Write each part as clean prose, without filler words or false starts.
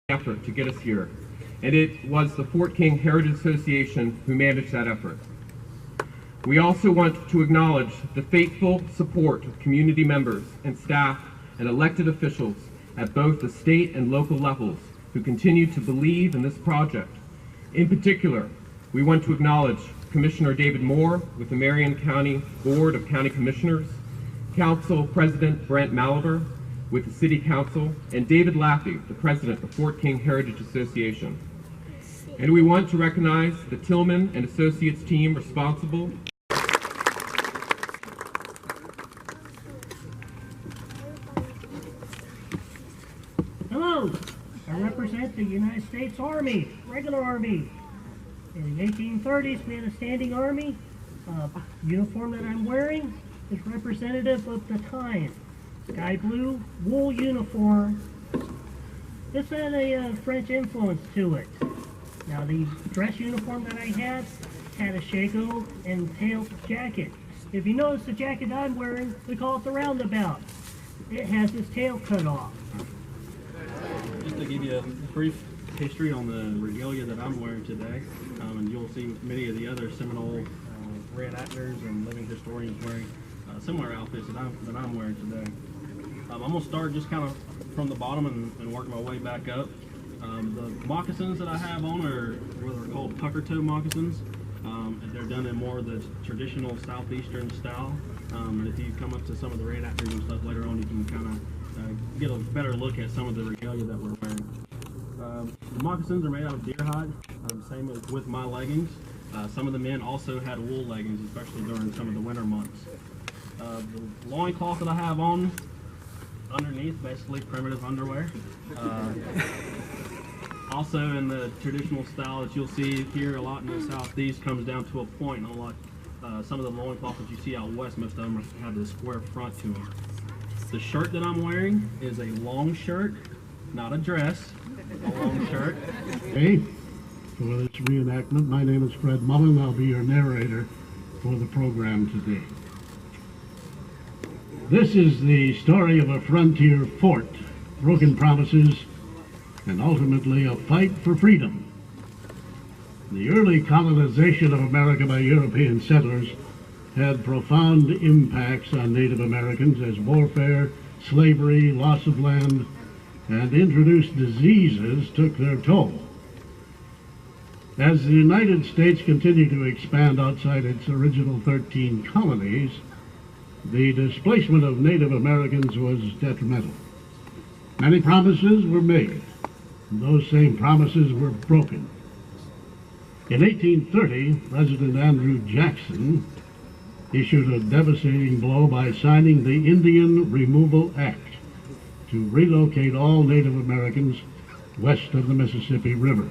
Effort to get us here, and it was the Fort King Heritage Association who managed that effort. We also want to acknowledge the faithful support of community members and staff and elected officials at both the state and local levels who continue to believe in this project. In particular, we want to acknowledge Commissioner David Moore with the Marion County Board of County Commissioners, Council President Brent Malaber with the City Council, and David Laffey, the President of Fort King Heritage Association. And we want to recognize the Tillman and Associates team responsible Hello, I represent the United States Army, regular Army. In the 1830s, we had a standing army. Uniform that I'm wearing is representative of the time. Sky blue wool uniform. This had a French influence to it. Now the dress uniform that I had a shako and tail jacket. If you notice the jacket I'm wearing, we call it the roundabout. It has its tail cut off. Just to give you a brief history on the regalia that I'm wearing today, and you'll see many of the other Seminole reenactors and living historians wearing similar outfits that I'm wearing today. I'm going to start just kind of from the bottom and work my way back up. The moccasins that I have on are what are called pucker toe moccasins. They're done in more of the traditional southeastern style. And if you come up to some of the reenactors and stuff later on, you can kind of get a better look at some of the regalia that we're wearing. The moccasins are made out of deer hide, same as with my leggings. Some of the men also had wool leggings, especially during some of the winter months. The loincloth that I have on underneath, basically primitive underwear. Also in the traditional style that you'll see here a lot in the southeast comes down to a point. Unlike some of the loincloths that you see out west, most of them have this square front to them. The shirt that I'm wearing is a long shirt, not a dress, a long shirt. Hey, for this reenactment, my name is Fred Mullen. I'll be your narrator for the program today. This is the story of a frontier fort, broken promises, and ultimately a fight for freedom. The early colonization of America by European settlers had profound impacts on Native Americans as warfare, slavery, loss of land, and introduced diseases took their toll. As the United States continued to expand outside its original 13 colonies, the displacement of Native Americans was detrimental. Many promises were made, and those same promises were broken. In 1830, President Andrew Jackson issued a devastating blow by signing the Indian Removal Act to relocate all Native Americans west of the Mississippi River.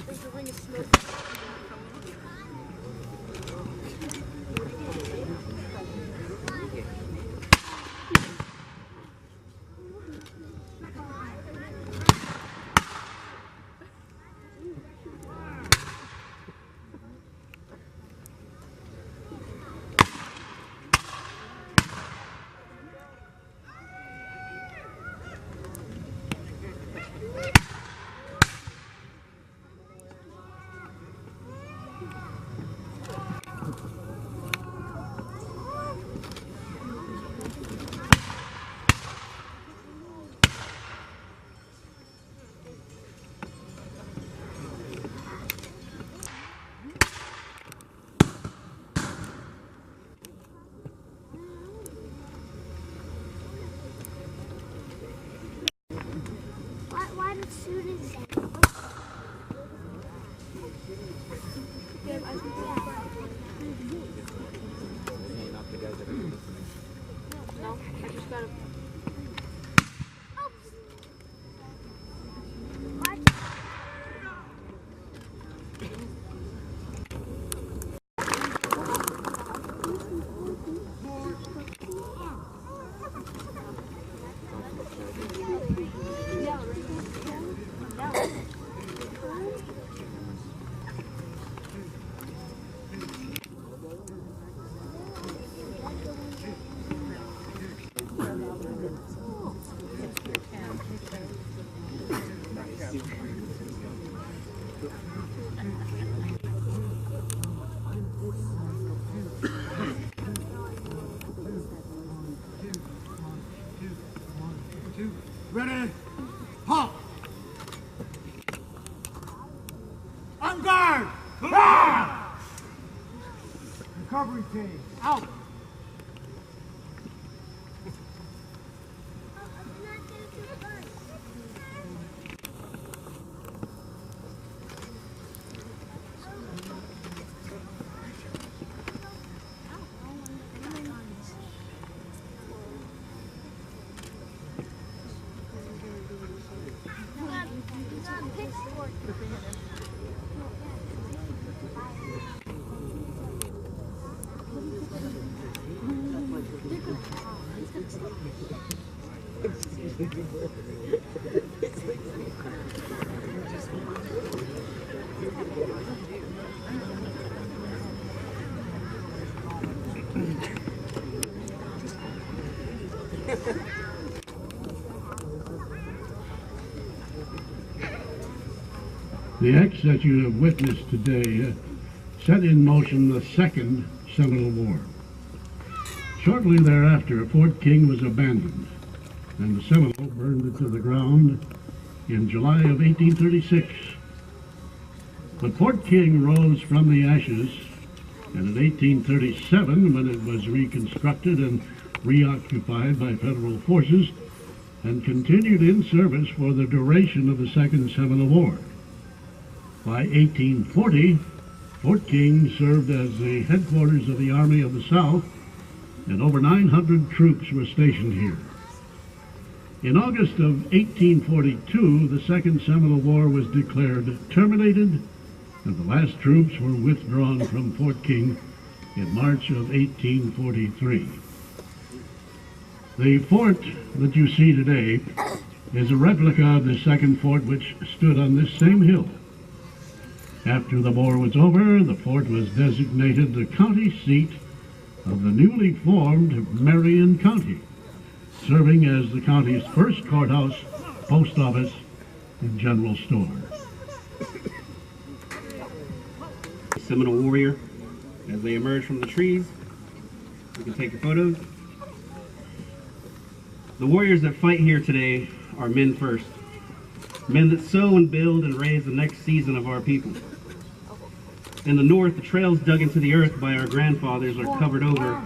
There's a ring of smoke. Why did students say? No, I just got Ready? Halt! On guard! Ah! Recovery team, out! The acts that you have witnessed today set in motion the Second Seminole War. Shortly thereafter, Fort King was abandoned, and the Seminole burned it to the ground in July of 1836. But Fort King rose from the ashes, and in 1837, when it was reconstructed and reoccupied by federal forces, and continued in service for the duration of the Second Seminole War. By 1840, Fort King served as the headquarters of the Army of the South, and over 900 troops were stationed here. In August of 1842, the Second Seminole War was declared terminated, and the last troops were withdrawn from Fort King in March of 1843. The fort that you see today is a replica of the second fort which stood on this same hill. After the war was over, the fort was designated the county seat of the newly formed Marion County, serving as the county's first courthouse, post office, and general store. Seminole warrior, as they emerge from the trees, you can take your photos. The warriors that fight here today are men first. Men that sow and build and raise the next season of our people. In the north, the trails dug into the earth by our grandfathers are covered over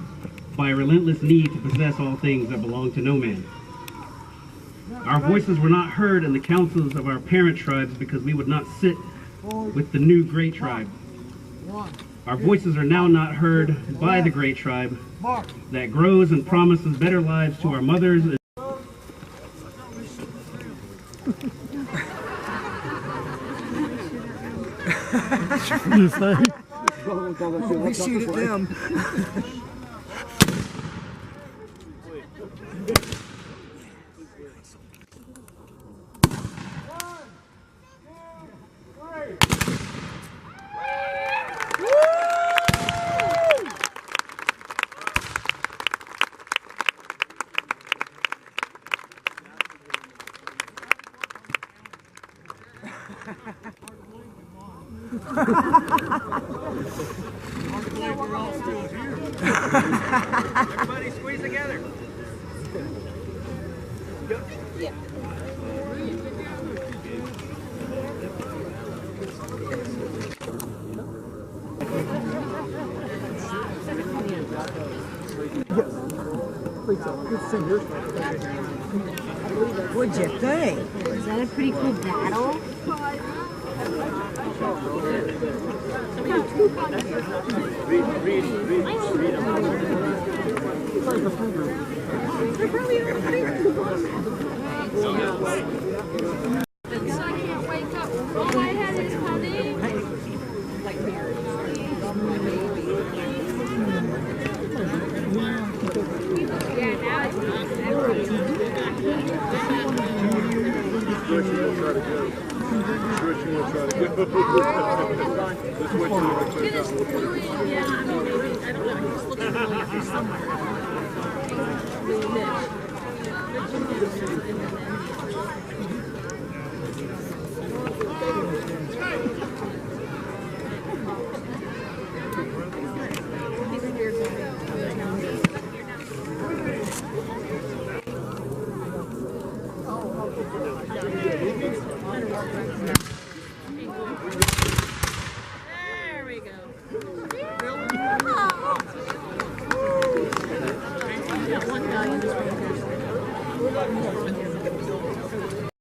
by a relentless need to possess all things that belong to no man. Our voices were not heard in the councils of our parent tribes because we would not sit with the new great tribe. Our voices are now not heard by the great tribe that grows and promises better lives to our mothers. You think? We shoot at them. Everybody squeeze together. What'd you think? Is that a pretty cool battle? So I can't wake up. All I had is my name. Yeah, now it's Oh, okay.